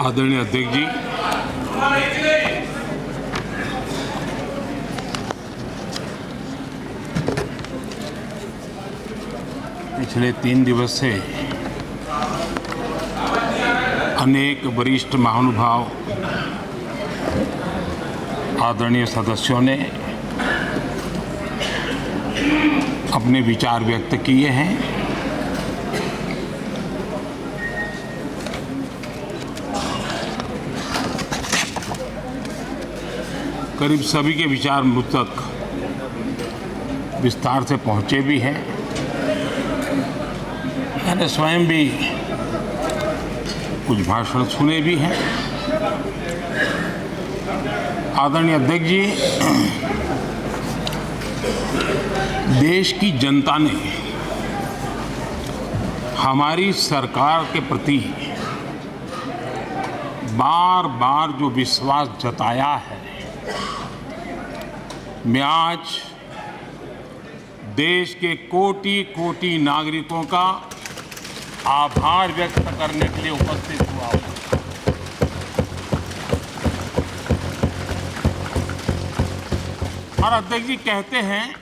आदरणीय अध्यक्ष जी, पिछले 3 दिवस से अनेक वरिष्ठ महानुभाव आदरणीय सदस्यों ने अपने विचार व्यक्त किए हैं। करीब सभी के विचार मुझ तक विस्तार से पहुंचे भी हैं। मैंने स्वयं भी कुछ भाषण सुने भी हैं। आदरणीय अध्यक्ष जी, देश की जनता ने हमारी सरकार के प्रति बार बार जो विश्वास जताया है, मैं आज देश के कोटि कोटि नागरिकों का आभार व्यक्त करने के लिए उपस्थित हुआ हूं। और अध्यक्ष जी कहते हैं,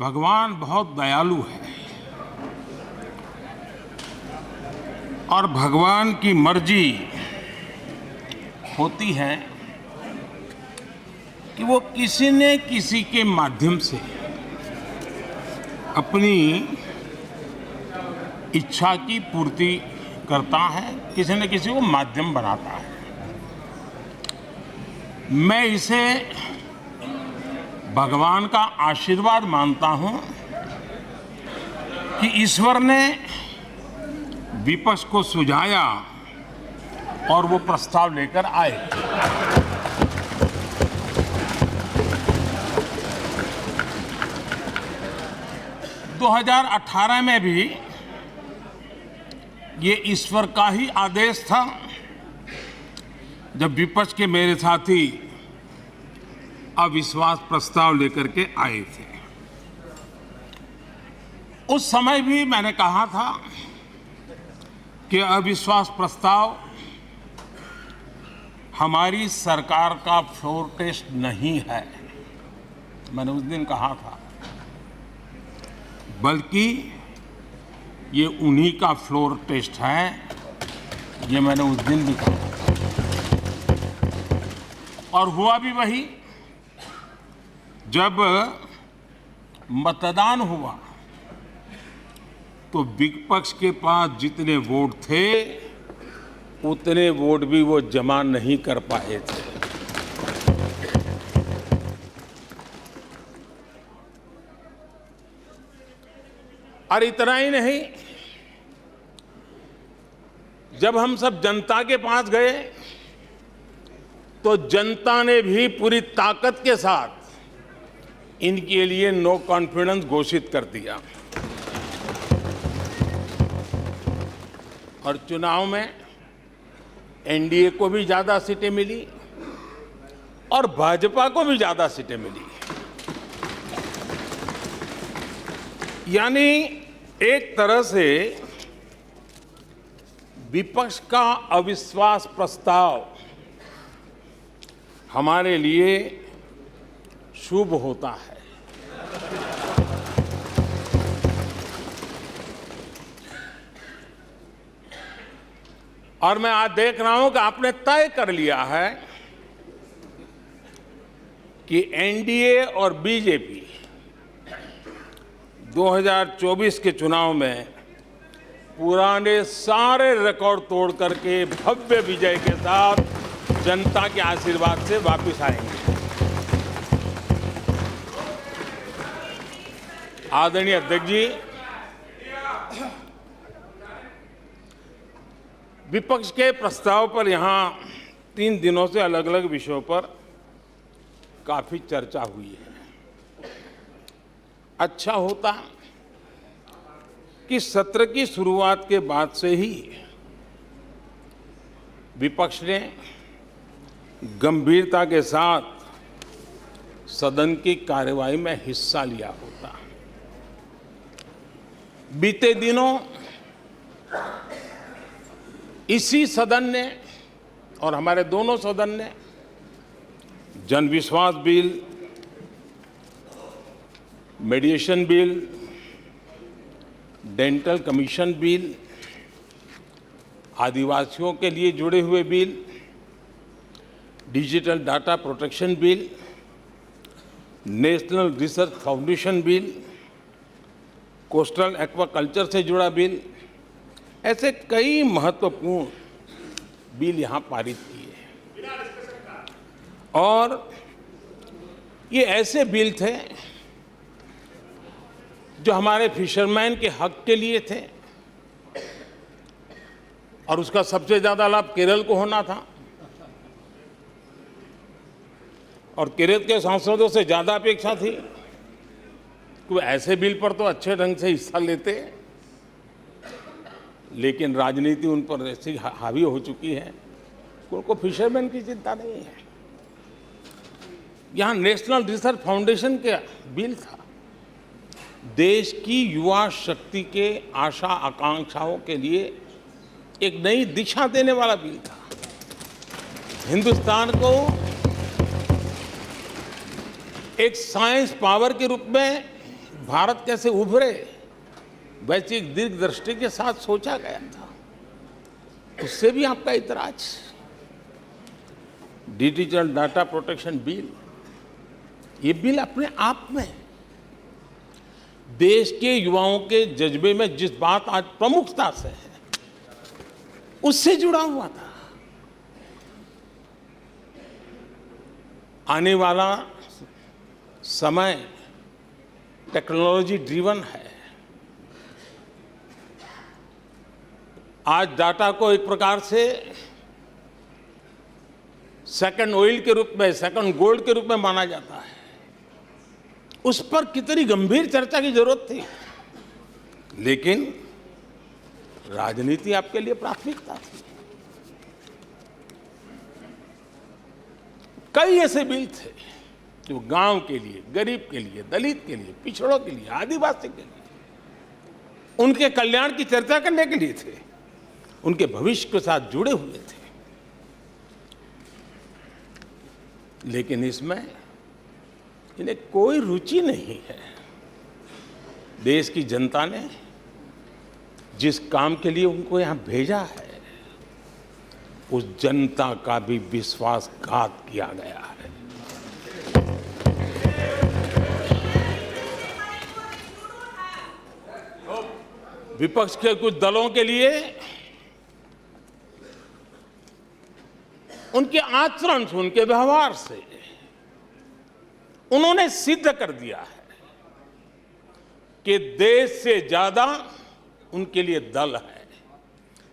भगवान बहुत दयालु है और भगवान की मर्जी होती है कि वो किसी न किसी के माध्यम से अपनी इच्छा की पूर्ति करता है, किसी न किसी को माध्यम बनाता है। मैं इसे भगवान का आशीर्वाद मानता हूं कि ईश्वर ने विपक्ष को सुझाया और वो प्रस्ताव लेकर आए। दो 2018 में भी ये ईश्वर का ही आदेश था, जब विपक्ष के मेरे साथी अविश्वास प्रस्ताव लेकर के आए थे। उस समय भी मैंने कहा था कि अविश्वास प्रस्ताव हमारी सरकार का फ्लोर टेस्ट नहीं है। मैंने उस दिन कहा था, बल्कि ये उन्हीं का फ्लोर टेस्ट है। ये मैंने उस दिन भी कहा और हुआ भी वही। जब मतदान हुआ तो विपक्ष के पास जितने वोट थे उतने वोट भी वो जमा नहीं कर पाए थे। और इतना ही नहीं, जब हम सब जनता के पास गए तो जनता ने भी पूरी ताकत के साथ इनके लिए नो कॉन्फिडेंस घोषित कर दिया। और चुनाव में एनडीए को भी ज्यादा सीटें मिली और भाजपा को भी ज्यादा सीटें मिली। यानी एक तरह से विपक्ष का अविश्वास प्रस्ताव हमारे लिए शुभ होता है। और मैं आज देख रहा हूं कि आपने तय कर लिया है कि एनडीए और बीजेपी 2024 के चुनाव में पुराने सारे रिकॉर्ड तोड़ करके भव्य विजय के साथ जनता के आशीर्वाद से वापस आएंगे। आदरणीय अध्यक्ष जी, विपक्ष के प्रस्ताव पर यहां 3 दिनों से अलग अलग विषयों पर काफी चर्चा हुई है। अच्छा होता कि सत्र की शुरुआत के बाद से ही विपक्ष ने गंभीरता के साथ सदन की कार्यवाही में हिस्सा लिया होता। बीते दिनों इसी सदन ने और हमारे दोनों सदन ने जन विश्वास bill, मेडिएशन bill, dental commission bill, आदिवासियों के लिए जुड़े हुए bill, digital data protection bill, national research foundation bill, coastal aquaculture से जुड़ा बिल, ऐसे कई महत्वपूर्ण बिल यहाँ पारित किए। और ये ऐसे बिल थे जो हमारे फिशरमैन के हक के लिए थे और उसका सबसे ज्यादा लाभ केरल को होना था और केरल के सांसदों से ज्यादा अपेक्षा थी कि वो ऐसे बिल पर तो अच्छे ढंग से हिस्सा लेते, लेकिन राजनीति उन पर ऐसी हावी हो चुकी है कि उनको फिशरमैन की चिंता नहीं है। यहाँ नेशनल रिसर्च फाउंडेशन का बिल था, देश की युवा शक्ति के आशा आकांक्षाओं के लिए एक नई दिशा देने वाला बिल था। हिंदुस्तान को एक साइंस पावर के रूप में भारत कैसे उभरे, वैसी एक दीर्घदृष्टि के साथ सोचा गया था। उससे भी आपका इतराज। डिजिटल डाटा प्रोटेक्शन बिल, ये बिल अपने आप में देश के युवाओं के जज्बे में जिस बात आज प्रमुखता से है उससे जुड़ा हुआ था। आने वाला समय टेक्नोलॉजी ड्रिवन है। आज डाटा को एक प्रकार से सेकंड ऑयल के रूप में, सेकंड गोल्ड के रूप में माना जाता है। उस पर कितनी गंभीर चर्चा की जरूरत थी, लेकिन राजनीति आपके लिए प्राथमिकता थी। कई ऐसे बिल थे जो गांव के लिए, गरीब के लिए, दलित के लिए, पिछड़ों के लिए, आदिवासी के लिए, उनके कल्याण की चर्चा करने के लिए थे, उनके भविष्य के साथ जुड़े हुए थे। लेकिन इसमें इन्हें कोई रुचि नहीं है। देश की जनता ने जिस काम के लिए उनको यहां भेजा है, उस जनता का भी विश्वासघात किया गया है। विपक्ष के कुछ दलों के लिए उनके आचरण से, उनके व्यवहार से उन्होंने सिद्ध कर दिया है कि देश से ज्यादा उनके लिए दल है,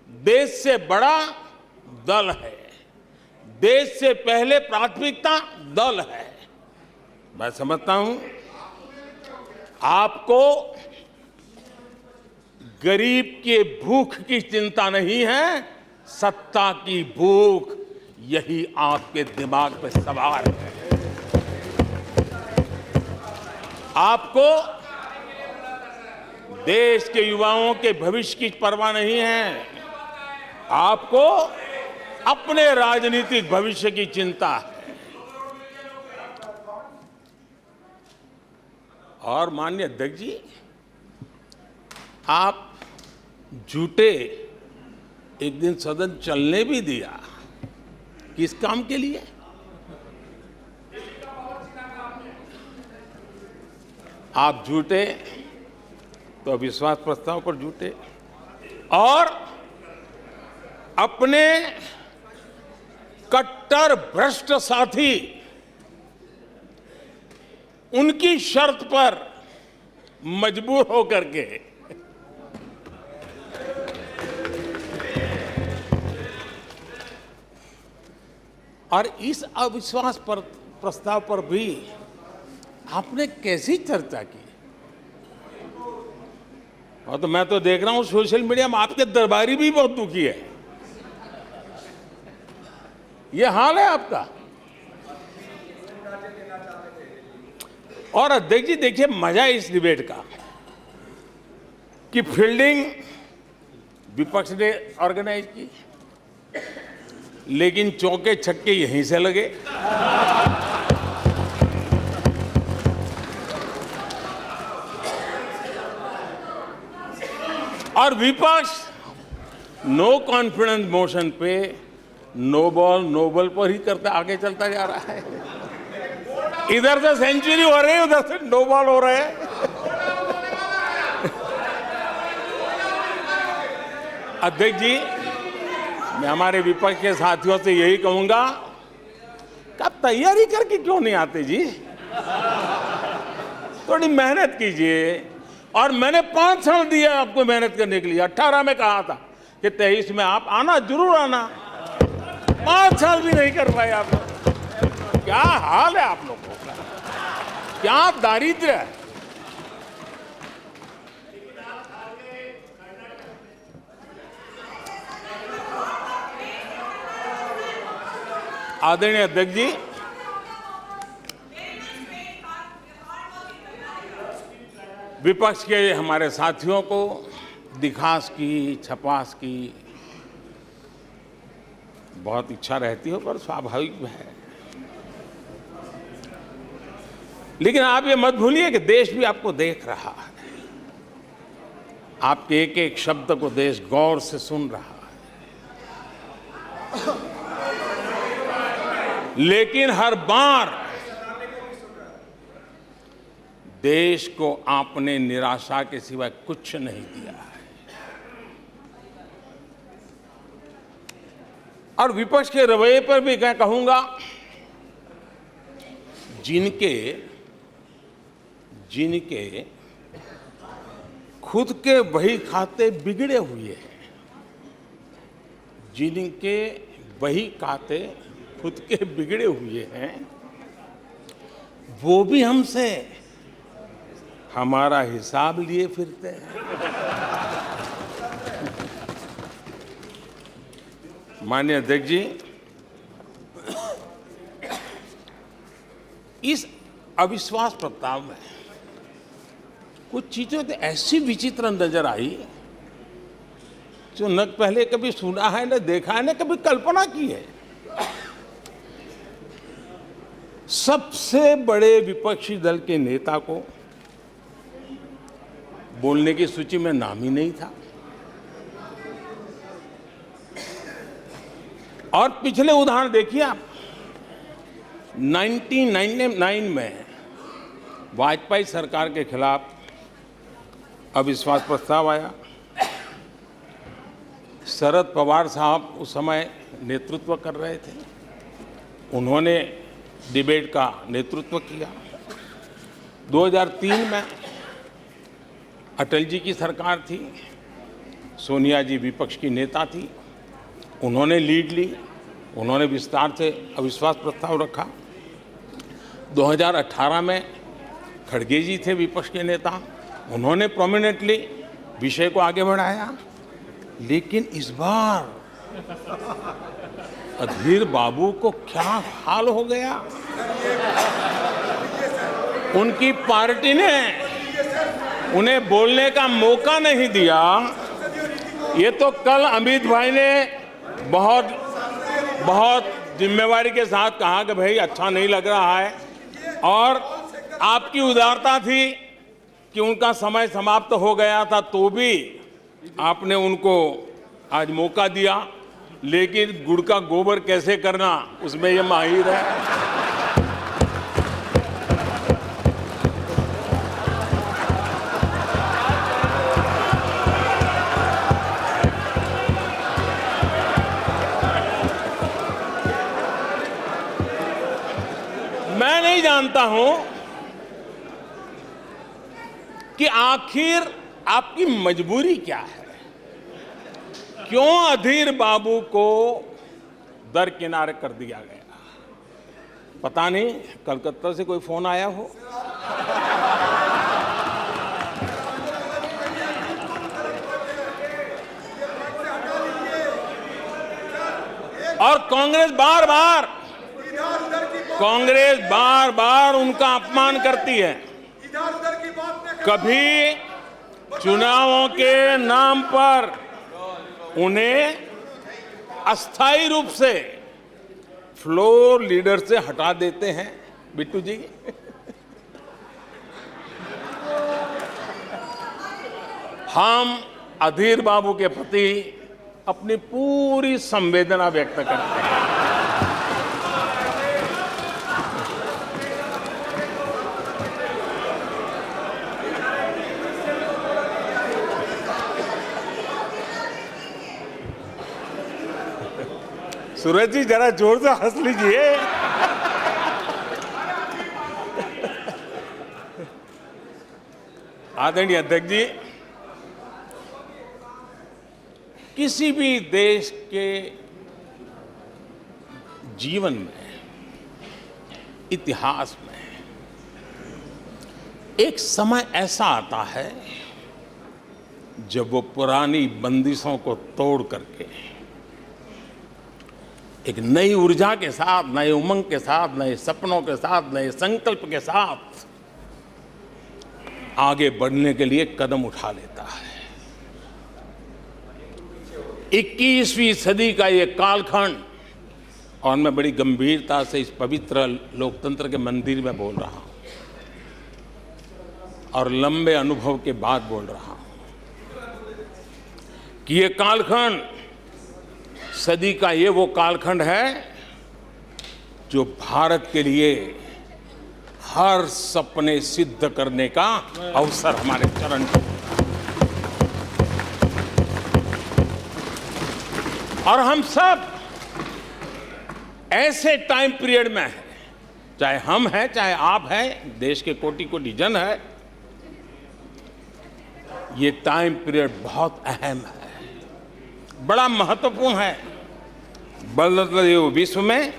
देश से बड़ा दल है, देश से पहले प्राथमिकता दल है। मैं समझता हूं आपको गरीब के भूख की चिंता नहीं है, सत्ता की भूख, यही आपके दिमाग पे सवार है। आपको देश के युवाओं के भविष्य की परवाह नहीं है, आपको अपने राजनीतिक भविष्य की चिंता है। और माननीय अध्यक्ष जी, आप झूठे एक दिन सदन चलने भी दिया, किस काम के लिए? आप झूठे तो अविश्वास प्रस्ताव पर झूठे और अपने कट्टर भ्रष्ट साथी उनकी शर्त पर मजबूर होकर के और इस अविश्वास पर प्रस्ताव पर भी आपने कैसी चर्चा की? और तो मैं तो देख रहा हूं सोशल मीडिया में आपके दरबारी भी बहुत दुखी है। ये हाल है आपका। और अध्यक्ष जी देखिए, मजा इस डिबेट का कि फील्डिंग विपक्ष ने ऑर्गेनाइज की, लेकिन चौके छक्के यहीं से लगे। और विपक्ष नो कॉन्फिडेंस मोशन पे नो बॉल नो बॉल पर ही करते आगे चलता जा रहा है। इधर से सेंचुरी हो रही है, उधर से नो बॉल हो रहे हैं। अध्यक्ष जी, मैं हमारे विपक्ष के साथियों से यही कहूंगा कि आप तैयारी करके क्यों नहीं आते जी? थोड़ी मेहनत कीजिए। और मैंने 5 साल दिया आपको मेहनत करने के लिए। 18 में कहा था कि 23 में आप आना, जरूर आना। 5 साल भी नहीं कर पाए आप लोग। क्या हाल है आप लोगों का, क्या दारिद्र्य है। आदरणीय अध्यक्ष जी, विपक्ष के हमारे साथियों को दिखास की, छपास की बहुत इच्छा रहती है, पर स्वाभाविक है। लेकिन आप ये मत भूलिए कि देश भी आपको देख रहा है। आपके एक एक शब्द को देश गौर से सुन रहा है। लेकिन हर बार देश को आपने निराशा के सिवाय कुछ नहीं दिया है। और विपक्ष के रवैये पर भी मैं कहूंगा, जिनके खुद के बही खाते बिगड़े हुए हैं, जिनके बही खाते खुद के बिगड़े हुए हैं, वो भी हमसे हमारा हिसाब लिए फिरते हैं। माननीय अध्यक्ष जी, इस अविश्वास प्रस्ताव में कुछ चीजें तो ऐसी विचित्र नजर आई जो न पहले कभी सुना है, न देखा है, न कभी कल्पना की है। सबसे बड़े विपक्षी दल के नेता को बोलने की सूची में नाम ही नहीं था। और पिछले उदाहरण देखिए आप। 1999 में वाजपेयी सरकार के खिलाफ अविश्वास प्रस्ताव आया। शरद पवार साहब उस समय नेतृत्व कर रहे थे। उन्होंने डिबेट का नेतृत्व किया। 2003 में अटल जी की सरकार थी। सोनिया जी विपक्ष की नेता थी। उन्होंने लीड ली। उन्होंने विस्तार से अविश्वास प्रस्ताव रखा। 2018 में खड़गे जी थे विपक्ष के नेता। उन्होंने प्रोमिनेंटली विषय को आगे बढ़ाया। लेकिन इस बार अधीर बाबू को क्या हाल हो गया? उनकी पार्टी ने उन्हें बोलने का मौका नहीं दिया। ये तो कल अमित भाई ने बहुत जिम्मेवारी के साथ कहा कि भाई अच्छा नहीं लग रहा है, और आपकी उदारता थी कि उनका समय समाप्त हो गया था तो भी आपने उनको आज मौका दिया। लेकिन गुड़ का गोबर कैसे करना, उसमें ये माहिर है। मैं नहीं जानता हूं कि आखिर आपकी मजबूरी क्या है। क्यों अधीर बाबू को दरकिनार कर दिया गया? पता नहीं, कलकत्ता से कोई फोन आया हो। और कांग्रेस बार बार उनका अपमान करती है। कभी चुनावों के नाम पर उन्हें अस्थायी रूप से फ्लोर लीडर से हटा देते हैं बिट्टू जी। हम अधीर बाबू के प्रति अपनी पूरी संवेदना व्यक्त करते हैं। सूरज जी जरा जोर से हंस लीजिए। आदरणीय अध्यक्ष जी, किसी भी देश के जीवन में, इतिहास में एक समय ऐसा आता है जब वो पुरानी बंदिशों को तोड़ करके एक नई ऊर्जा के साथ, नए उमंग के साथ, नए सपनों के साथ, नए संकल्प के साथ आगे बढ़ने के लिए कदम उठा लेता है। 21वीं सदी का ये कालखंड, और मैं बड़ी गंभीरता से इस पवित्र लोकतंत्र के मंदिर में बोल रहा हूं और लंबे अनुभव के बाद बोल रहा हूं कि ये कालखंड, सदी का ये वो कालखंड है जो भारत के लिए हर सपने सिद्ध करने का अवसर हमारे चरण पे। और हम सब ऐसे टाइम पीरियड में हैं, चाहे हम हैं, चाहे आप हैं, देश के कोटि कोटि जन है, ये टाइम पीरियड बहुत अहम है, बड़ा महत्वपूर्ण है बदलते हुए विश्व में।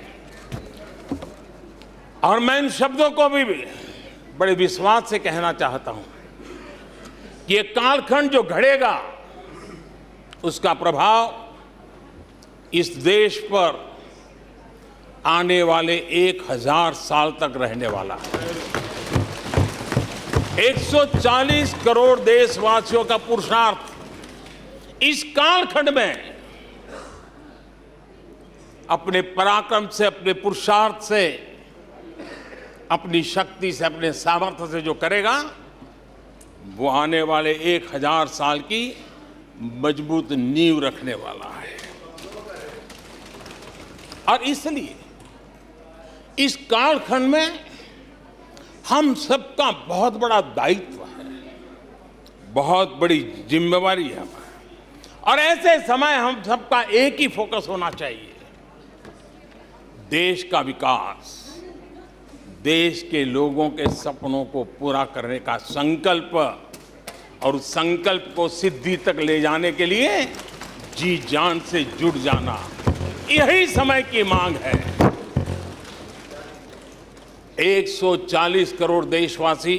और मैं इन शब्दों को भी बड़े विश्वास से कहना चाहता हूं कि ये कालखंड जो घड़ेगा उसका प्रभाव इस देश पर आने वाले 1000 साल तक रहने वाला है। 140 करोड़ देशवासियों का पुरुषार्थ इस कालखंड में अपने पराक्रम से, अपने पुरुषार्थ से, अपनी शक्ति से, अपने सामर्थ्य से जो करेगा वो आने वाले 1000 साल की मजबूत नींव रखने वाला है। और इसलिए इस कालखंड में हम सबका बहुत बड़ा दायित्व है, बहुत बड़ी जिम्मेवारी है हमारी। और ऐसे समय हम सबका एक ही फोकस होना चाहिए, देश का विकास, देश के लोगों के सपनों को पूरा करने का संकल्प, और उस संकल्प को सिद्धि तक ले जाने के लिए जी जान से जुट जाना, यही समय की मांग है। 140 करोड़ देशवासी,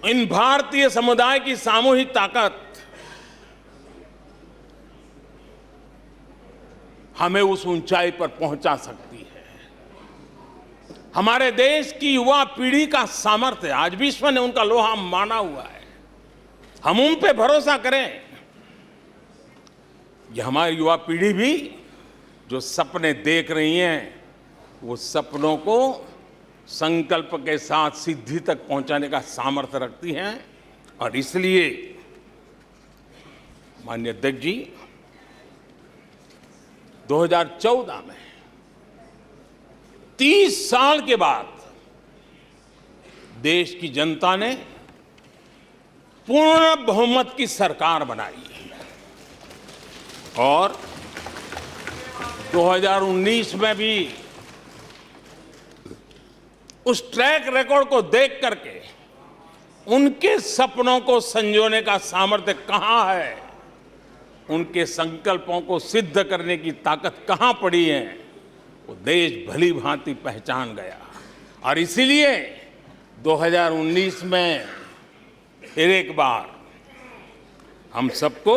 इन भारतीय समुदाय की सामूहिक ताकत हमें उस ऊंचाई पर पहुंचा सकती है। हमारे देश की युवा पीढ़ी का सामर्थ्य, आज विश्व ने उनका लोहा माना हुआ है, हम उन पे भरोसा करें। ये हमारी युवा पीढ़ी भी जो सपने देख रही हैं, वो सपनों को संकल्प के साथ सिद्धि तक पहुंचाने का सामर्थ्य रखती हैं। और इसलिए माननीय अध्यक्ष जी, 2014 में 30 साल के बाद देश की जनता ने पूर्ण बहुमत की सरकार बनाई और 2019 में भी उस ट्रैक रिकॉर्ड को देख करके उनके सपनों को संजोने का सामर्थ्य कहां है, उनके संकल्पों को सिद्ध करने की ताकत कहां पड़ी है, वो देश भली भांति पहचान गया। और इसीलिए 2019 में फिर एक बार हम सबको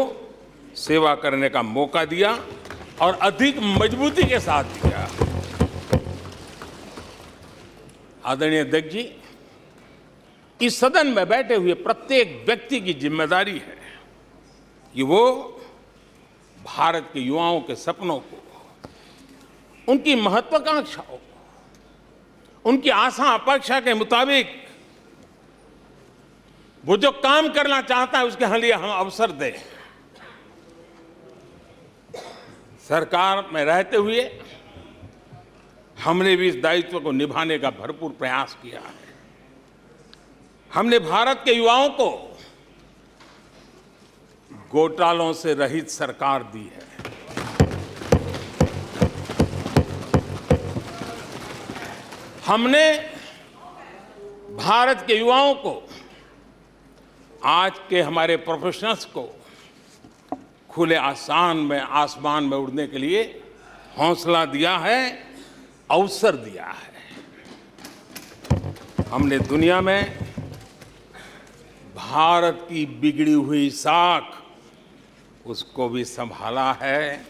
सेवा करने का मौका दिया और अधिक मजबूती के साथ दिया। आदरणीय अध्यक्ष जी, इस सदन में बैठे हुए प्रत्येक व्यक्ति की जिम्मेदारी है कि वो भारत के युवाओं के सपनों को उनकी महत्वाकांक्षाओं, उनकी आशा अपेक्षा के मुताबिक वो जो काम करना चाहता है उसके लिए हम अवसर दें। सरकार में रहते हुए हमने भी इस दायित्व को निभाने का भरपूर प्रयास किया है। हमने भारत के युवाओं को घोटालों से रहित सरकार दी है। हमने भारत के युवाओं को, आज के हमारे प्रोफेशनल्स को खुले आसमान में उड़ने के लिए हौसला दिया है, अवसर दिया है। हमने दुनिया में भारत की बिगड़ी हुई साख उसको भी संभाला है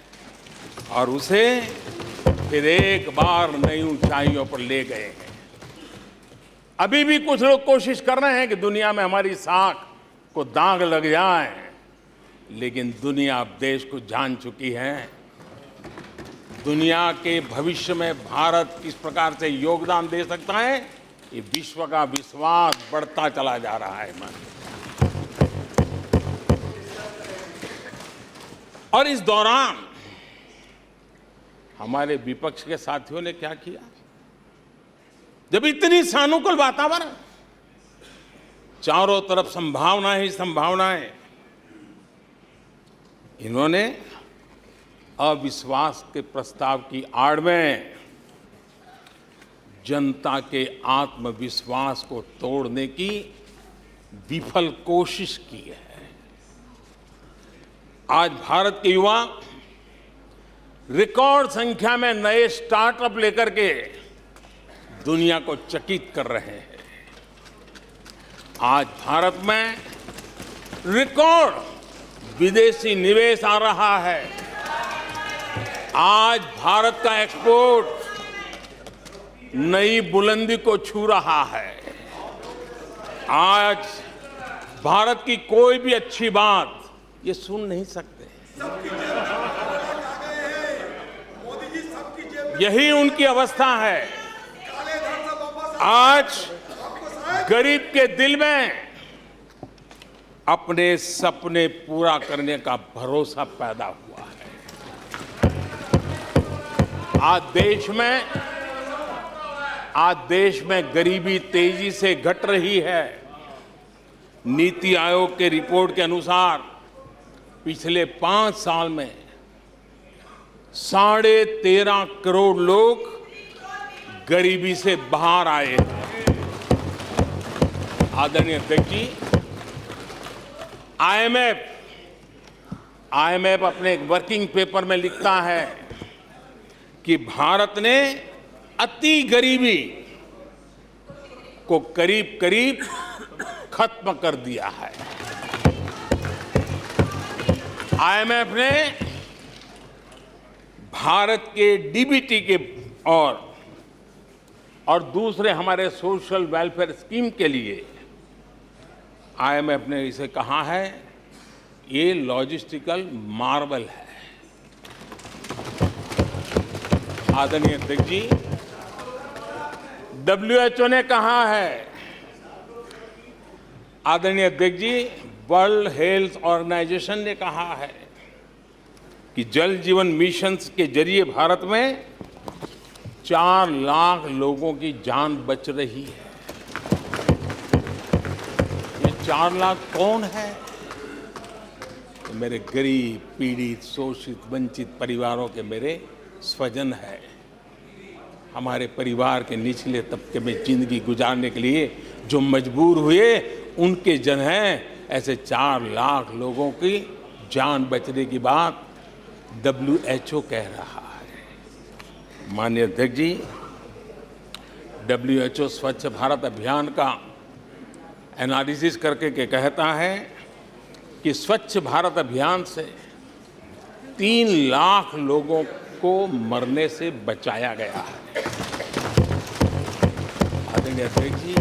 और उसे फिर एक बार नई ऊंचाइयों पर ले गए हैं। अभी भी कुछ लोग कोशिश कर रहे हैं कि दुनिया में हमारी साख को दाग लग जाए, लेकिन दुनिया अब देश को जान चुकी है। दुनिया के भविष्य में भारत किस प्रकार से योगदान दे सकता है, ये विश्व का विश्वास बढ़ता चला जा रहा है। और इस दौरान हमारे विपक्ष के साथियों ने क्या किया? जब इतनी सानुकूल वातावरण, चारों तरफ संभावनाएं ही संभावनाएं, इन्होंने अविश्वास के प्रस्ताव की आड़ में जनता के आत्मविश्वास को तोड़ने की विफल कोशिश की है। आज भारत के युवा रिकॉर्ड संख्या में नए स्टार्टअप लेकर के दुनिया को चकित कर रहे हैं। आज भारत में रिकॉर्ड विदेशी निवेश आ रहा है। आज भारत का एक्सपोर्ट नई बुलंदी को छू रहा है। आज भारत की कोई भी अच्छी बात ये सुन नहीं सकते। यही उनकी अवस्था है। आज गरीब के दिल में अपने सपने पूरा करने का भरोसा पैदा हुआ है। आज देश में गरीबी तेजी से घट रही है। नीति आयोग के रिपोर्ट के अनुसार पिछले 5 साल में 13.5 करोड़ लोग गरीबी से बाहर आए हैं। आदरणीय अध्यक्ष जी, आईएमएफ अपने एक वर्किंग पेपर में लिखता है कि भारत ने अति गरीबी को करीब करीब खत्म कर दिया है। आईएमएफ ने भारत के डीबीटी के और दूसरे हमारे सोशल वेलफेयर स्कीम के लिए आईएमएफ ने इसे कहा है, ये लॉजिस्टिकल मार्वल है। आदरणीय अध्यक्ष जी, WHO ने कहा है, आदरणीय अध्यक्ष जी, वर्ल्ड हेल्थ ऑर्गेनाइजेशन ने कहा है कि जल जीवन मिशन के जरिए भारत में 4 लाख लोगों की जान बच रही है। ये 4 लाख कौन है? तो मेरे गरीब, पीड़ित, शोषित, वंचित परिवारों के मेरे स्वजन है। हमारे परिवार के निचले तबके में जिंदगी गुजारने के लिए जो मजबूर हुए, उनके जन हैं। ऐसे 4 लाख लोगों की जान बचने की बात WHO कह रहा है। माननीय अध्यक्ष जी, WHO स्वच्छ भारत अभियान का एनालिसिस करके के कहता है कि स्वच्छ भारत अभियान से 3 लाख लोगों को मरने से बचाया गया है। आदरणीय अध्यक्ष जी,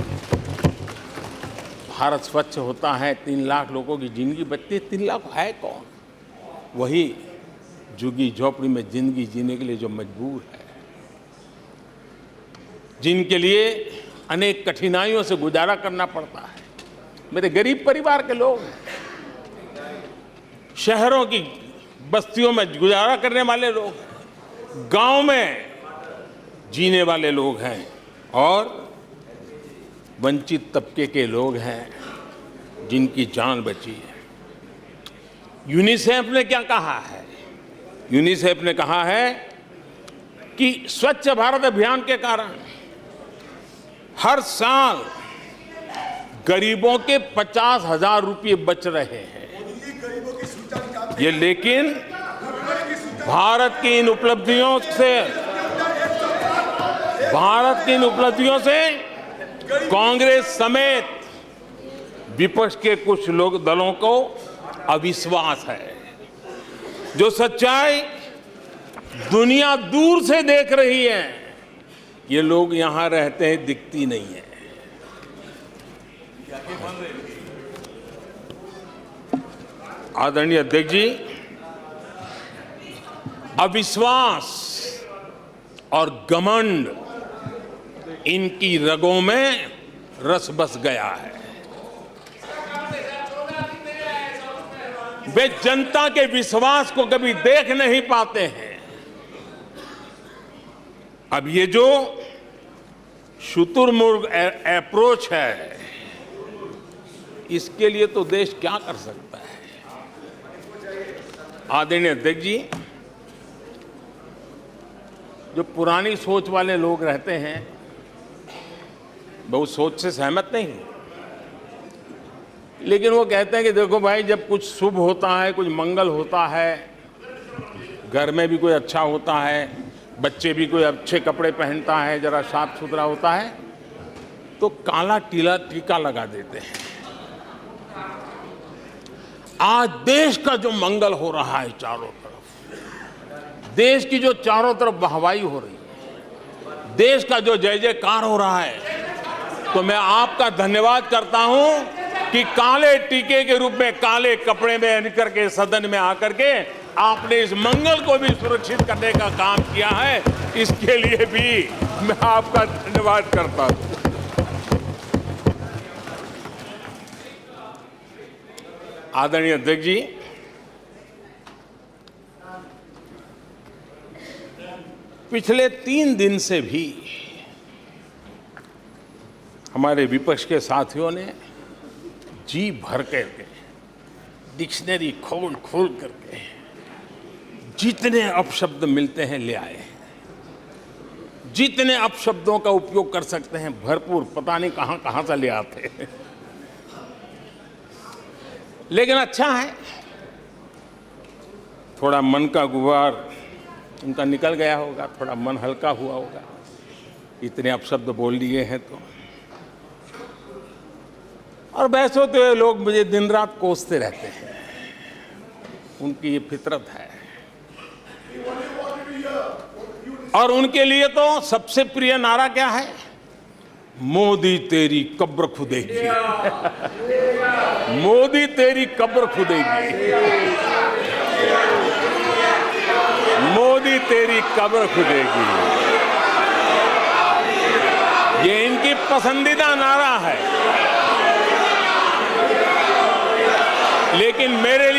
भारत स्वच्छ होता है, 3 लाख लोगों की जिंदगी बचती है। 3 लाख है कौन? वही झुग्गी झोपड़ी में जिंदगी जीने के लिए जो मजबूर है। जिनके लिए अनेक कठिनाइयों से गुजारा करना पड़ता है। मेरे गरीब परिवार के लोग हैं, शहरों की बस्तियों में गुजारा करने वाले लोग, गांव में जीने वाले लोग हैं और वंचित तबके के लोग हैं जिनकी जान बची है। यूनिसेफ ने क्या कहा है? यूनिसेफ ने कहा है कि स्वच्छ भारत अभियान के कारण हर साल गरीबों के 50,000 रुपये बच रहे हैं। ये लेकिन भारत की इन उपलब्धियों से कांग्रेस समेत विपक्ष के कुछ लोग दलों को अविश्वास है। जो सच्चाई दुनिया दूर से देख रही है, ये लोग यहां रहते हैं दिखती नहीं है। आदरणीय अध्यक्ष जी, अविश्वास और घमंड इनकी रगों में रस बस गया है। वे जनता के विश्वास को कभी देख नहीं पाते हैं। अब ये जो शुतुरमुर्ग अप्रोच है, इसके लिए तो देश क्या कर सकता है? आदरणीय अध्यक्ष जी, जो पुरानी सोच वाले लोग रहते हैं, बहुत सोच से सहमत नहीं हूं, लेकिन वो कहते हैं कि देखो भाई, जब कुछ शुभ होता है, कुछ मंगल होता है, घर में भी कोई अच्छा होता है, बच्चे भी कोई अच्छे कपड़े पहनता है, जरा साफ सुथरा होता है, तो काला टीका लगा देते हैं। आज देश का जो मंगल हो रहा है चारों तरफ, देश की जो चारों तरफ वाहवाही हो रही है, देश का जो जय जयकार हो रहा है, तो मैं आपका धन्यवाद करता हूं कि काले टीके के रूप में, काले कपड़े में निकल के सदन में आकर के आपने इस मंगल को भी सुरक्षित करने का काम किया है। इसके लिए भी मैं आपका धन्यवाद करता हूं। आदरणीय अध्यक्ष जी, पिछले 3 दिन से भी हमारे विपक्ष के साथियों ने जी भर करके, डिक्शनरी खोल खोल करके जितने अपशब्द मिलते हैं ले आए हैं, जितने अपशब्दों का उपयोग कर सकते हैं भरपूर, पता नहीं कहां कहां से ले आते हैं। लेकिन अच्छा है, थोड़ा मन का गुबार उनका निकल गया होगा, थोड़ा मन हल्का हुआ होगा, इतने अपशब्द बोल लिए हैं तो। और वैसे तो ये लोग मुझे दिन रात कोसते रहते हैं, उनकी ये फितरत है। और उनके लिए तो सबसे प्रिय नारा क्या है? मोदी तेरी कब्र खुदेगी। मोदी तेरी कब्र खुदेगी। मोदी तेरी कब्र खुदेगी, ये इनकी पसंदीदा नारा है। लेकिन मेरे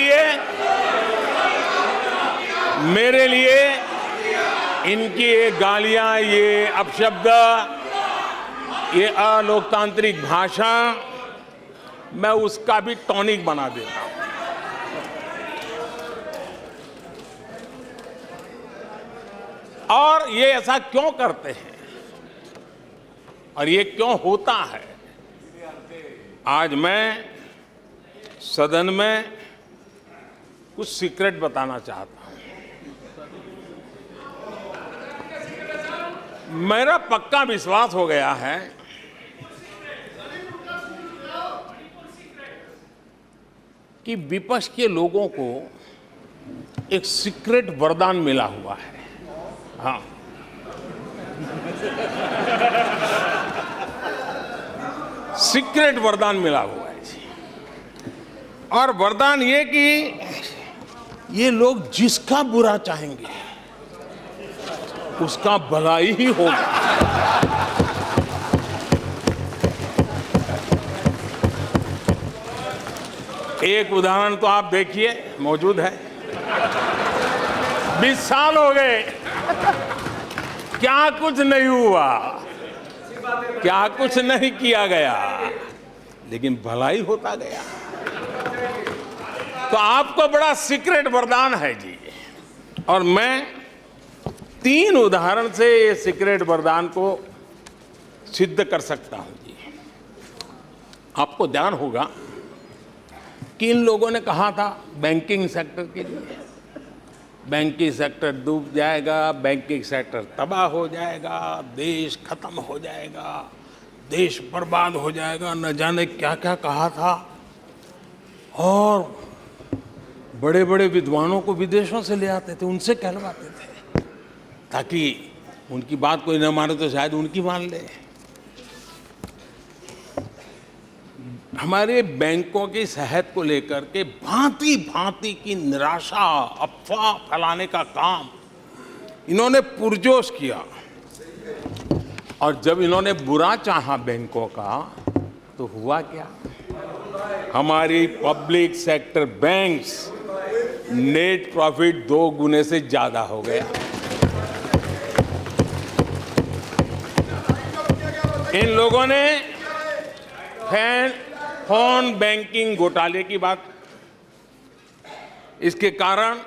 लिए इनकी ये गालियां, ये अपशब्द, ये अलोकतांत्रिक भाषा, मैं उसका भी टॉनिक बना देता हूं। और ये ऐसा क्यों करते हैं और ये क्यों होता है? आज मैं सदन में कुछ सीक्रेट बताना चाहता हूं। मेरा पक्का विश्वास हो गया है कि विपक्ष के लोगों को एक सीक्रेट वरदान मिला हुआ है। हाँ, सीक्रेट वरदान मिला हुआ है जी। और वरदान ये कि ये लोग जिसका बुरा चाहेंगे उसका भलाई ही होगा। एक उदाहरण तो आप देखिए, मौजूद है। 20 साल हो गए, क्या कुछ नहीं हुआ, क्या कुछ नहीं किया गया, लेकिन भलाई होता गया। तो आपको बड़ा सीक्रेट वरदान है जी, और मैं 3 उदाहरण से ये सीक्रेट वरदान को सिद्ध कर सकता हूं जी। आपको ध्यान होगा कि इन लोगों ने कहा था बैंकिंग सेक्टर के लिए, बैंकिंग सेक्टर डूब जाएगा, बैंकिंग सेक्टर तबाह हो जाएगा, देश खत्म हो जाएगा, देश बर्बाद हो जाएगा, न जाने क्या क्या कहा था। और बड़े बड़े विद्वानों को विदेशों से ले आते थे, उनसे कहलवाते थे, ताकि उनकी बात कोई न माने तो शायद उनकी मान ले। हमारे बैंकों की सेहत को लेकर के भांति भांति की निराशा, अफवाह फैलाने का काम इन्होंने पुरजोश किया। और जब इन्होंने बुरा चाहा बैंकों का, तो हुआ क्या? हमारी public sector banks net profit 2 गुने से ज्यादा हो गया। इन लोगों ने फोन बैंकिंग घोटाले की बात, इसके कारण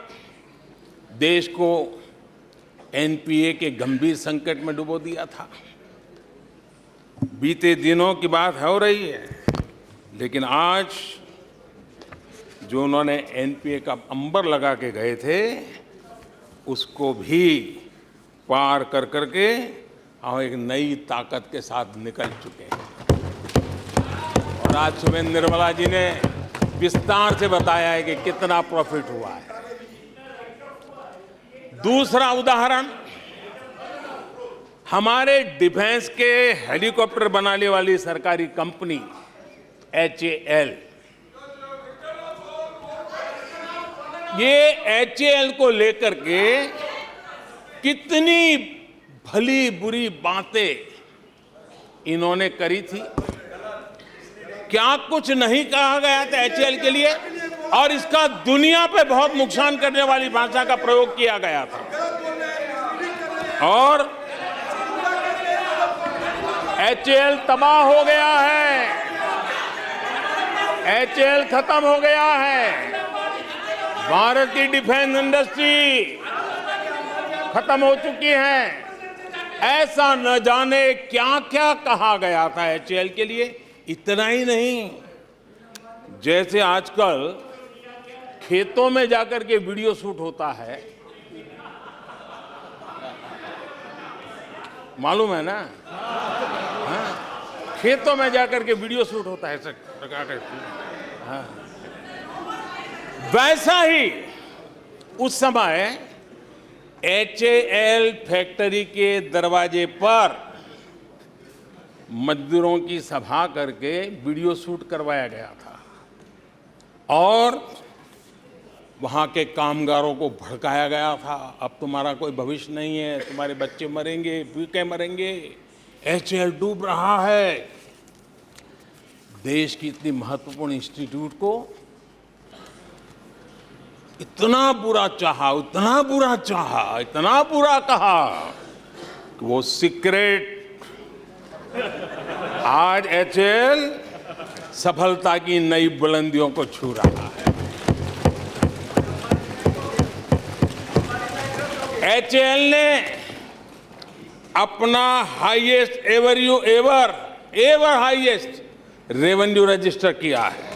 देश को एनपीए के गंभीर संकट में डुबो दिया था। बीते दिनों की बात हो रही है, लेकिन आज जो उन्होंने एनपीए का अंबर लगा के गए थे, उसको भी पार कर करके हम एक नई ताकत के साथ निकल चुके हैं। और आज सुबह निर्मला जी ने विस्तार से बताया है कि कितना प्रॉफिट हुआ है। दूसरा उदाहरण, हमारे डिफेंस के हेलीकॉप्टर बनाने वाली सरकारी कंपनी HAL, ये HAL को लेकर के कितनी भली बुरी बातें इन्होंने करी थी। क्या कुछ नहीं कहा गया था HAL के लिए, और इसका दुनिया पे बहुत नुकसान करने वाली भाषा का प्रयोग किया गया था। और HAL तबाह हो गया है, HAL खत्म हो गया है, भारत की डिफेंस इंडस्ट्री खत्म हो चुकी है। ऐसा न जाने क्या क्या कहा गया था HAL के लिए। इतना ही नहीं, जैसे आजकल खेतों में जाकर के वीडियो शूट होता है, मालूम है ना? हाँ, खेतों में जाकर के वीडियो शूट होता है ऐसा लगा करके। हाँ, वैसा ही उस समय HAL फैक्ट्री के दरवाजे पर मजदूरों की सभा करके वीडियो शूट करवाया गया था, और वहाँ के कामगारों को भड़काया गया था। अब तुम्हारा कोई भविष्य नहीं है, तुम्हारे बच्चे मरेंगे, भूखे मरेंगे, HAL डूब रहा है। देश की इतनी महत्वपूर्ण इंस्टीट्यूट को इतना बुरा चाहा, इतना बुरा चाहा, इतना बुरा कहा कि वो सीक्रेट आज HAL सफलता की नई बुलंदियों को छू रहा है। HAL ने अपना highest ever highest revenue register किया है।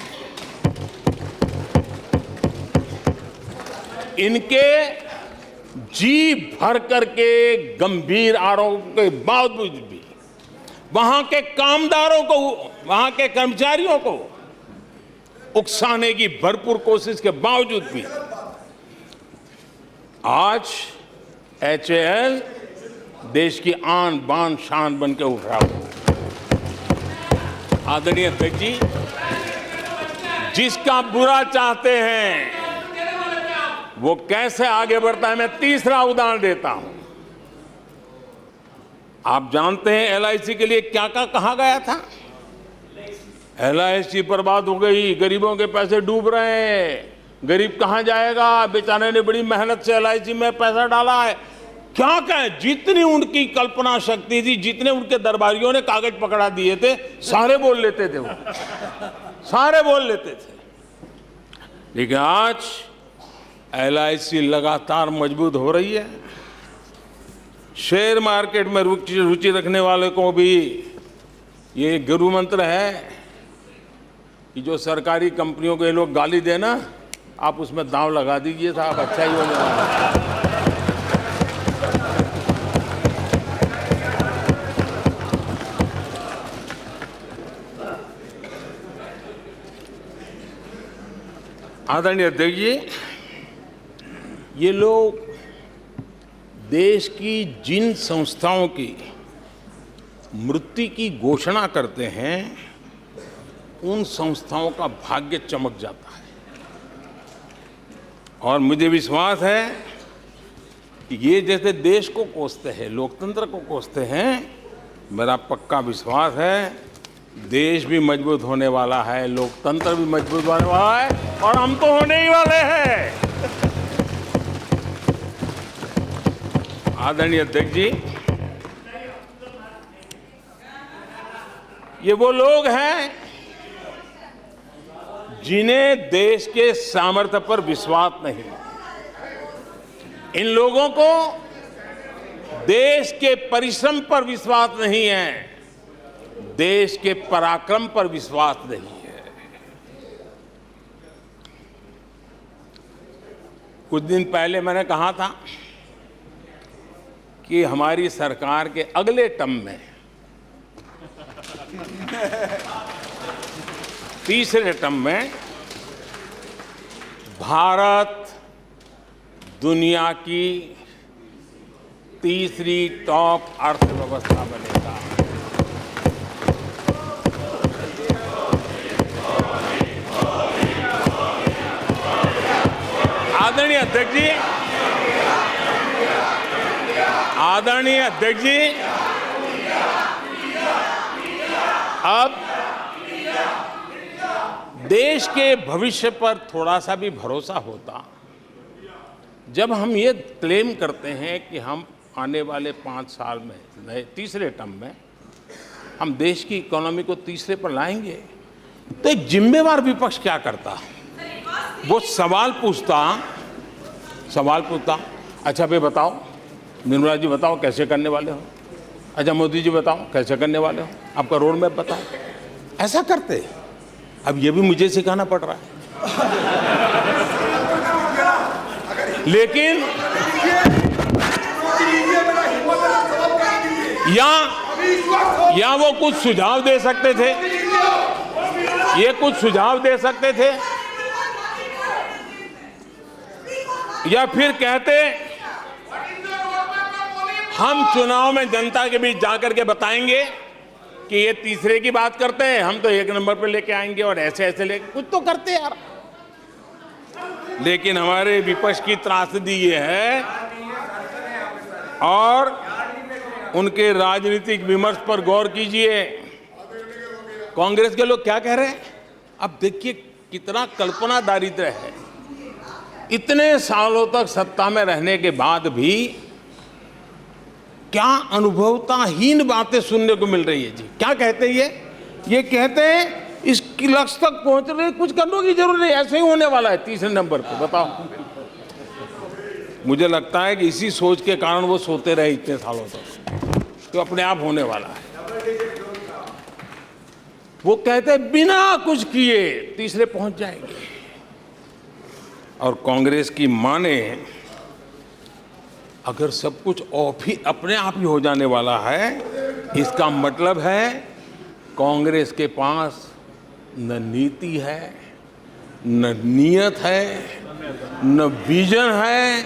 इनके जी भर करके गंभीर आरोप के बावजूद भी वहां के कामदारों को, वहां के कर्मचारियों को उकसाने की भरपूर कोशिश के बावजूद भी आज HAL देश की आन बान शान बन के उठ रहा है। आदरणीय अध्यक्ष जी, जिसका बुरा चाहते हैं वो कैसे आगे बढ़ता है, मैं तीसरा उदाहरण देता हूं। आप जानते हैं LIC के लिए क्या क्या कहा गया था? LIC बर्बाद हो गई, गरीबों के पैसे डूब रहे हैं, गरीब कहाँ जाएगा? बेचारे ने बड़ी मेहनत से LIC में पैसा डाला है। क्या कहें, जितनी उनकी कल्पना शक्ति थी, जितने उनके दरबारियों ने कागज पकड़ा दिए थे, सारे बोल लेते थे वो, सारे बोल लेते थे। लेकिन आज LIC लगातार मजबूत हो रही है। शेयर मार्केट में रुचि रखने वाले को भी ये गुरु मंत्र है कि जो सरकारी कंपनियों के लोग गाली देना, आप उसमें दांव लगा दीजिए साहब, अच्छा ही होने वाला है। आदरणीय अध्यक्ष जी, ये लोग देश की जिन संस्थाओं की मृत्यु की घोषणा करते हैं, उन संस्थाओं का भाग्य चमक जाता है। और मुझे विश्वास है कि ये जैसे देश को कोसते हैं, लोकतंत्र को कोसते हैं, मेरा पक्का विश्वास है देश भी मजबूत होने वाला है, लोकतंत्र भी मजबूत होने वाला है, और हम तो होने ही वाले हैं। आदरणीय अध्यक्ष जी, ये वो लोग हैं जिन्हें देश के सामर्थ्य पर विश्वास नहीं। इन लोगों को देश के परिश्रम पर विश्वास नहीं है, देश के पराक्रम पर विश्वास नहीं है। कुछ दिन पहले मैंने कहा था कि हमारी सरकार के अगले टर्म में, तीसरे टर्म में, भारत दुनिया की तीसरी टॉप अर्थव्यवस्था बनेगा। आदरणीय अध्यक्ष जी, आदरणीय अध्यक्ष जी, अब देश के भविष्य पर थोड़ा सा भी भरोसा होता जब हम ये क्लेम करते हैं कि हम आने वाले 5 साल में, नए तीसरे टर्म में, हम देश की इकोनॉमी को तीसरे पर लाएंगे। तो एक जिम्मेवार विपक्ष क्या करता? वो सवाल पूछता, अच्छा भाई बताओ, निर्मला जी बताओ कैसे करने वाले हो, अच्छा मोदी जी बताओ कैसे करने वाले हो, आपका रोड मैप बताओ। ऐसा करते। अब ये भी मुझे सिखाना पड़ रहा है। लेकिन या वो कुछ सुझाव दे सकते थे, ये कुछ सुझाव दे सकते थे, या फिर कहते हम चुनाव में जनता के बीच जाकर के बताएंगे कि ये तीसरे की बात करते हैं, हम तो 1 नंबर पे लेके आएंगे, और ऐसे ऐसे लेके कुछ तो करते यार। लेकिन हमारे विपक्ष की त्रासदी ये है, और उनके राजनीतिक विमर्श पर गौर कीजिए। कांग्रेस के लोग क्या कह रहे हैं? अब देखिए कितना कल्पना दारिद्र्य है। इतने सालों तक सत्ता में रहने के बाद भी क्या अनुभवताहीन बातें सुनने को मिल रही है जी। क्या कहते हैं ये कहते हैं इस लक्ष्य तक पहुंच रहे, कुछ करने की जरूरत नहीं, ऐसे ही होने वाला है तीसरे नंबर पे। बताओ, मुझे लगता है कि इसी सोच के कारण वो सोते रहे इतने सालों तक, तो अपने आप होने वाला है। वो कहते हैं बिना कुछ किए तीसरे पहुंच जाएंगे, और कांग्रेस की माने अगर सब कुछ अपने आप ही हो जाने वाला है, इसका मतलब है कांग्रेस के पास न नीति है, न नियत है, न विजन है,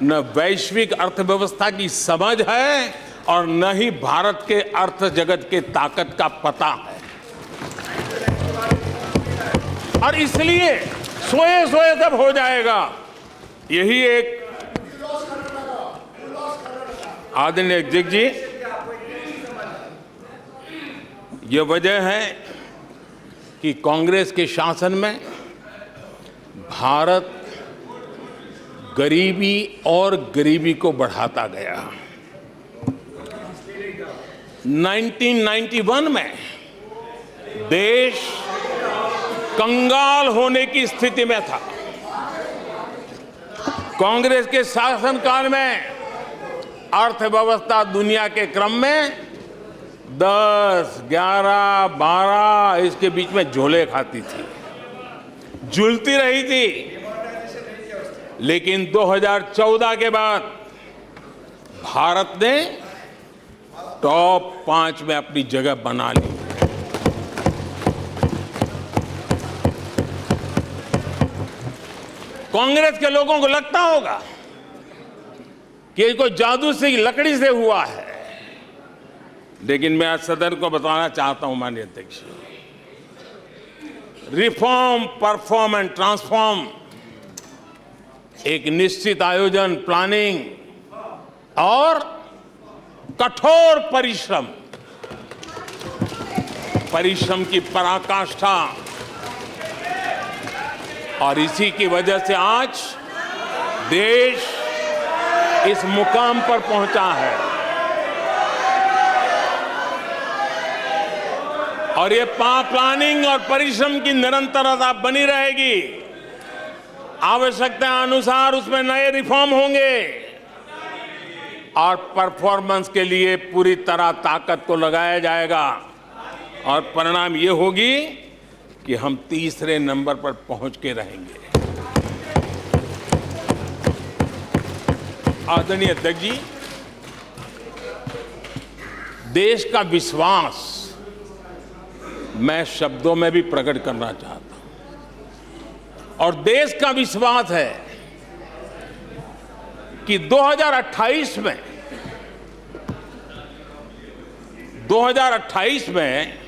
न वैश्विक अर्थव्यवस्था की समझ है, और न ही भारत के अर्थ जगत के ताकत का पता है। और इसलिए सोए सोए सब हो जाएगा, यही एक आदरणीय अध्यक्ष जी, ये वजह है कि कांग्रेस के शासन में भारत गरीबी और गरीबी को बढ़ाता गया। 1991 में देश कंगाल होने की स्थिति में था। कांग्रेस के शासनकाल में अर्थव्यवस्था दुनिया के क्रम में 10, 11, 12 इसके बीच में झोले खाती थी, झूलती रही थी। लेकिन 2014 के बाद भारत ने टॉप 5 में अपनी जगह बना ली। कांग्रेस के लोगों को लगता होगा कि ये कोई जादू से लकड़ी से हुआ है, लेकिन मैं आज सदन को बताना चाहता हूं माननीय अध्यक्ष, रिफॉर्म, परफॉर्म एंड ट्रांसफॉर्म एक निश्चित आयोजन, प्लानिंग और कठोर परिश्रम की पराकाष्ठा, और इसी की वजह से आज देश इस मुकाम पर पहुंचा है। और ये प्लानिंग और परिश्रम की निरंतरता बनी रहेगी। आवश्यकता अनुसार उसमें नए रिफॉर्म होंगे और परफॉर्मेंस के लिए पूरी तरह ताकत को लगाया जाएगा, और परिणाम ये होगी कि हम तीसरे नंबर पर पहुंच के रहेंगे। आदरणीय अध्यक्ष जी, देश का विश्वास मैं शब्दों में भी प्रकट करना चाहता हूं, और देश का विश्वास है कि 2028 में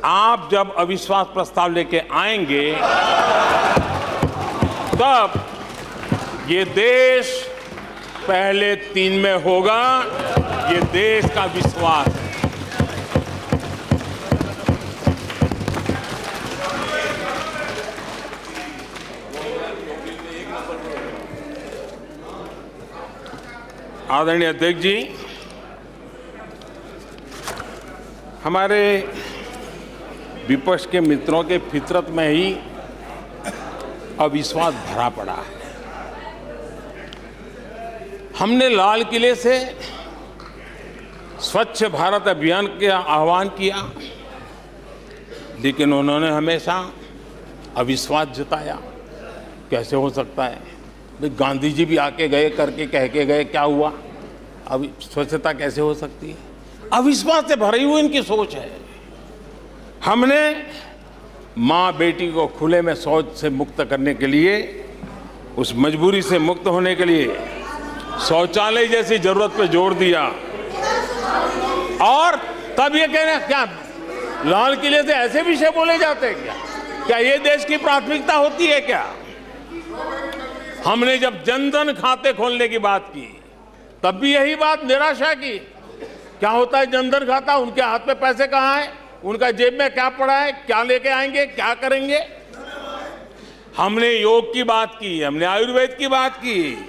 आप जब अविश्वास प्रस्ताव लेके आएंगे, तब ये देश पहले 3 में होगा। ये देश का विश्वास है। आदरणीय अध्यक्ष जी, हमारे विपक्ष के मित्रों के फितरत में ही अविश्वास भरा पड़ा है। हमने लाल किले से स्वच्छ भारत अभियान का आह्वान किया, लेकिन उन्होंने हमेशा अविश्वास जताया। कैसे हो सकता है? गांधी जी भी आके गए, करके कह के गए, क्या हुआ? अब स्वच्छता कैसे हो सकती है? अविश्वास से भरी हुई इनकी सोच है। हमने माँ बेटी को खुले में शौच से मुक्त करने के लिए, उस मजबूरी से मुक्त होने के लिए शौचालय जैसी जरूरत पे जोर दिया, और तब ये कहना क्या लाल किले से ऐसे विषय बोले जाते हैं क्या? क्या ये देश की प्राथमिकता होती है क्या? हमने जब जनधन खाते खोलने की बात की, तब भी यही बात निराशा की। क्या होता है जनधन खाता? उनके हाथ में पैसे कहाँ हैं? उनका जेब में क्या पड़ा है? क्या लेके आएंगे? क्या करेंगे? हमने योग की बात की, हमने आयुर्वेद की बात की,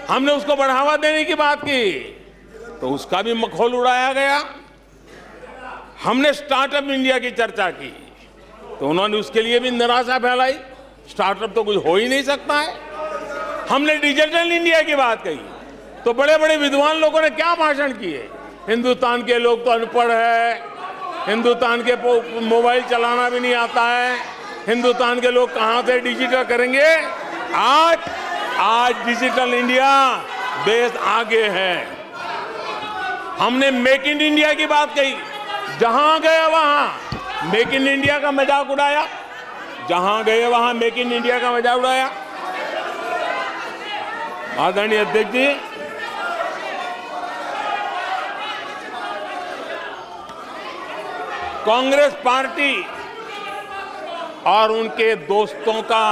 हमने उसको बढ़ावा देने की बात की, तो उसका भी मखौल उड़ाया गया। हमने स्टार्टअप इंडिया की चर्चा की, तो उन्होंने उसके लिए भी निराशा फैलाई। स्टार्टअप तो कुछ हो ही नहीं सकता है। हमने डिजिटल इंडिया की बात कही, तो बड़े बड़े विद्वान लोगों ने क्या भाषण किए। हिंदुस्तान के लोग तो अनपढ़ है, हिंदुस्तान के मोबाइल चलाना भी नहीं आता है, हिंदुस्तान के लोग कहां से डिजिटल करेंगे। आज डिजिटल इंडिया, देश आगे है। हमने मेक इन इंडिया की बात कही, जहां गए वहां मेक इन इंडिया का मजाक उड़ाया, जहां गए वहां मेक इन इंडिया का मजाक उड़ाया। आदरणीय अध्यक्ष जी, कांग्रेस पार्टी और उनके दोस्तों का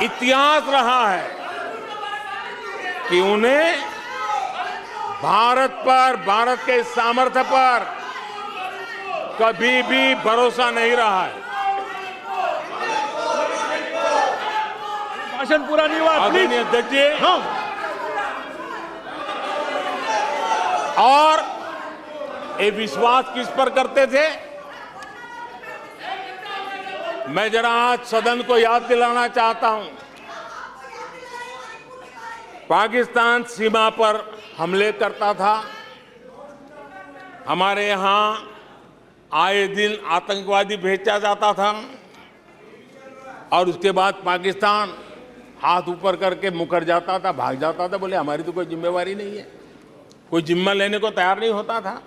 इतिहास रहा है कि उन्हें भारत पर, भारत के सामर्थ्य पर कभी भी भरोसा नहीं रहा है। भाषण पूरा नहीं हुआ, आदरणीय प्लीज। अध्यक्ष जी, नो। और ये विश्वास किस पर करते थे? मैं जरा आज सदन को याद दिलाना चाहता हूं। पाकिस्तान सीमा पर हमले करता था, हमारे यहां आए दिन आतंकवादी भेजा जाता था, और उसके बाद पाकिस्तान हाथ ऊपर करके मुकर जाता था, भाग जाता था, बोले हमारी तो कोई जिम्मेवारी नहीं है, कोई जिम्मा लेने को तैयार नहीं होता था।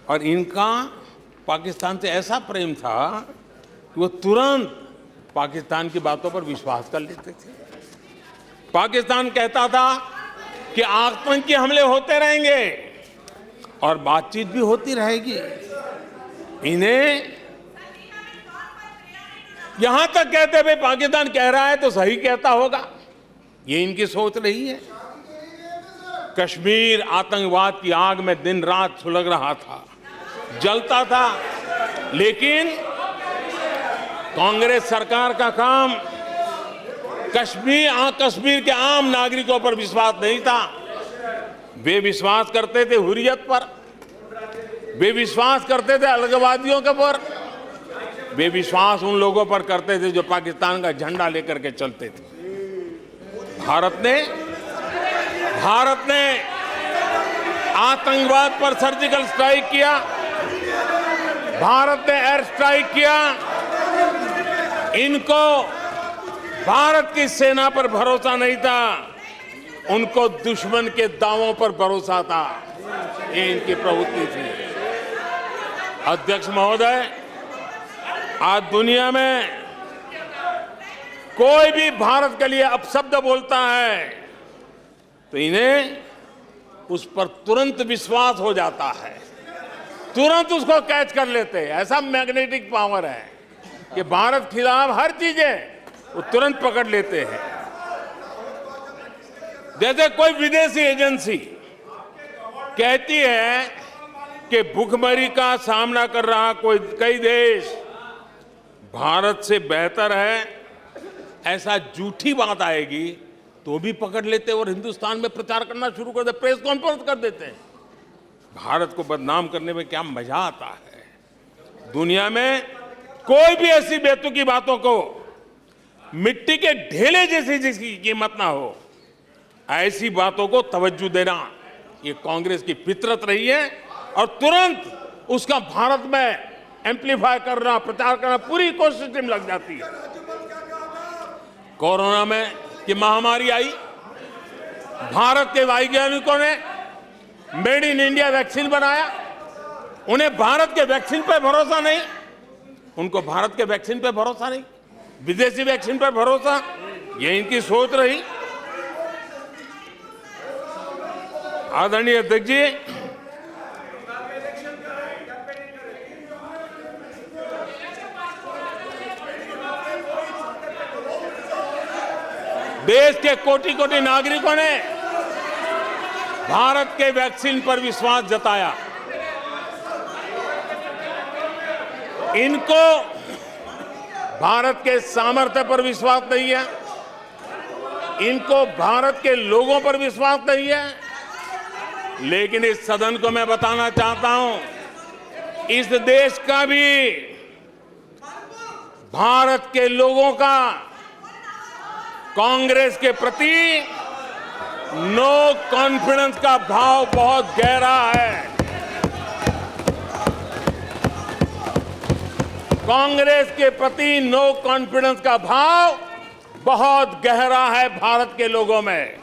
और इनका पाकिस्तान से ऐसा प्रेम था कि वो तुरंत पाकिस्तान की बातों पर विश्वास कर लेते थे। पाकिस्तान कहता था कि आतंकी हमले होते रहेंगे और बातचीत भी होती रहेगी। इन्हें यहां तक कहते भाई पाकिस्तान कह रहा है तो सही कहता होगा, ये इनकी सोच रही है। कश्मीर आतंकवाद की आग में दिन रात सुलग रहा था, जलता था, लेकिन कांग्रेस सरकार का काम कश्मीर के आम नागरिकों पर विश्वास नहीं था। वे विश्वास करते थे हुर्रियत पर, वे विश्वास करते थे अलगाववादियों के पर, वे विश्वास उन लोगों पर करते थे जो पाकिस्तान का झंडा लेकर के चलते थे। भारत ने आतंकवाद पर सर्जिकल स्ट्राइक किया, भारत ने एयर स्ट्राइक किया। इनको भारत की सेना पर भरोसा नहीं था, उनको दुश्मन के दावों पर भरोसा था। ये इनकी प्रवृत्ति थी। अध्यक्ष महोदय, आज दुनिया में कोई भी भारत के लिए अपशब्द बोलता है तो इन्हें उस पर तुरंत विश्वास हो जाता है, तुरंत उसको कैच कर लेते हैं। ऐसा मैग्नेटिक पावर है कि भारत खिलाफ हर चीजें वो तुरंत पकड़ लेते हैं। जैसे कोई विदेशी एजेंसी कहती है कि भूखमरी का सामना कर रहा कई देश भारत से बेहतर है, ऐसा झूठी बात आएगी तो भी पकड़ लेते और हिंदुस्तान में प्रचार करना शुरू कर देते, प्रेस कॉन्फ्रेंस कर देते हैं। भारत को बदनाम करने में क्या मजा आता है। दुनिया में कोई भी ऐसी बेतुकी बातों को मिट्टी के ढेले जैसी जिसकी कीमत ना हो, ऐसी बातों को तवज्जो देना ये कांग्रेस की फितरत रही है, और तुरंत उसका भारत में एम्पलीफाई करना, प्रचार करना पूरी कोशिश टीम लग जाती है। कोरोना में की महामारी आई, भारत के वैज्ञानिकों ने मेड इन इंडिया वैक्सीन बनाया। उन्हें भारत के वैक्सीन पर भरोसा नहीं, उनको भारत के वैक्सीन पर भरोसा नहीं, विदेशी वैक्सीन पर भरोसा, ये इनकी सोच रही। आदरणीय अध्यक्ष जी, देश के कोटि कोटि नागरिकों ने भारत के वैक्सीन पर विश्वास जताया। इनको भारत के सामर्थ्य पर विश्वास नहीं है, इनको भारत के लोगों पर विश्वास नहीं है। लेकिन इस सदन को मैं बताना चाहता हूं, इस देश का भी, भारत के लोगों का कांग्रेस के प्रति नो कॉन्फिडेंस का भाव बहुत गहरा है। कांग्रेस के प्रति नो कॉन्फिडेंस का भाव बहुत गहरा है भारत के लोगों में।